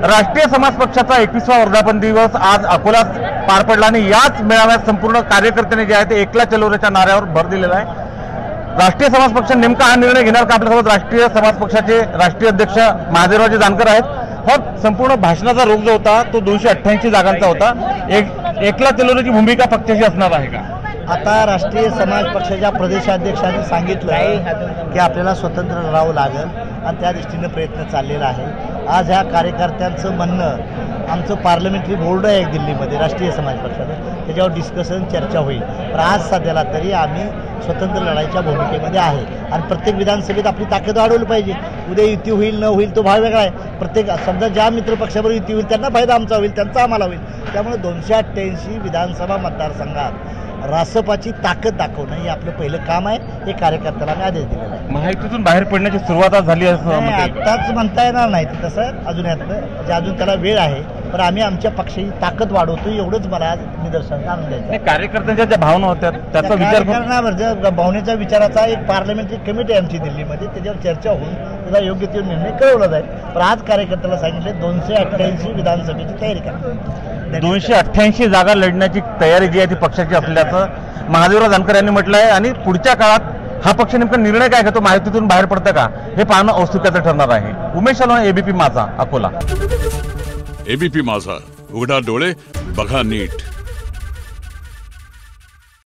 राष्ट्रीय समाज पक्षाचा 21वा वर्धापन दिवस आज अकोल्यात पार पडला आणि याच मेळाव्यात संपूर्ण कार्यकर्त्यांनी जे आहे ते एकला चलोरेच्या नाऱ्यावर भर दिलेला आहे। राष्ट्रीय समाज पक्ष नेमका हा निर्णय घेणार का? आपल्यासोबत राष्ट्रीय समाज पक्षाचे राष्ट्रीय अध्यक्ष महादेवरावजी जानकर आहेत। हो, संपूर्ण भाषणाचा रोग जो होता तो 288 जागांचा होता। एकला चलोरेची भूमिका पक्षाची असणार आहे का? आता राष्ट्रीय समाज पक्षाच्या प्रदेशाध्यक्षांनी सांगितलं की आपल्याला स्वतंत्र राहावं लागेल आणि त्या दृष्टीने प्रयत्न चाललेला आहे। आज ह्या कार्यकर्त्यांचं म्हणणं, आमचं पार्लमेंटरी बोर्ड आहे दिल्लीमध्ये राष्ट्रीय समाज पक्षाचं, त्याच्यावर डिस्कशन चर्चा होईल। पण आज सध्याला तरी आम्ही स्वतंत्र लढाईच्या भूमिकेमध्ये आहे आणि प्रत्येक विधानसभेत आपली ताकद वाढवली पाहिजे। उद्या युती होईल न होईल तो भाग वेगळा आहे। प्रत्येक समजा ज्या मित्रपक्षाबरोबर युती होईल त्यांना फायदा आमचा होईल, त्यांचा आम्हाला होईल। त्यामुळे 288 विधानसभा मतदारसंघात रासपाची ताकद दाखवणं हे आपलं पहिलं काम आहे। हे कार्यकर्त्याला आम्ही आदेश दिलेला आहे। महायुतीतून बाहेर पडण्याची सुरुवात झाली असं आत्ताच म्हणता येणार नाही तसं, अजून यातलं म्हणजे अजून त्याला वेळ आहे। पण आम्ही आमच्या पक्षाची ताकद वाढवतो एवढंच मला आज निदर्शनास आणून द्यायचं। कार्यकर्त्यांच्या ज्या भावना होत्या त्याचा विचार करणार, भावनेच्या विचाराचा एक पार्लमेंटरी कमिटी आहे आमची दिल्लीमध्ये, त्याच्यावर चर्चा होऊन त्याला योग्य ते निर्णय कळवला जाईल। पण आज कार्यकर्त्याला सांगितले 288 विधानसभेची तयारी करा। 288 जागा लढण्याची तयारी जी आहे ती पक्षाची असल्याचं महादेवराव जानकर यांनी म्हटलं आहे। आणि पुढच्या काळात हा पक्ष नेमका निर्णय काय घेतो, माहितीतून बाहेर पडतं का, हे पाहणं औत्सुक्याचं ठरणार आहे। उमेश अलोन, एबीपी माझा, अकोला। एबीपी माझा, उघडा डोळे बघा नीट।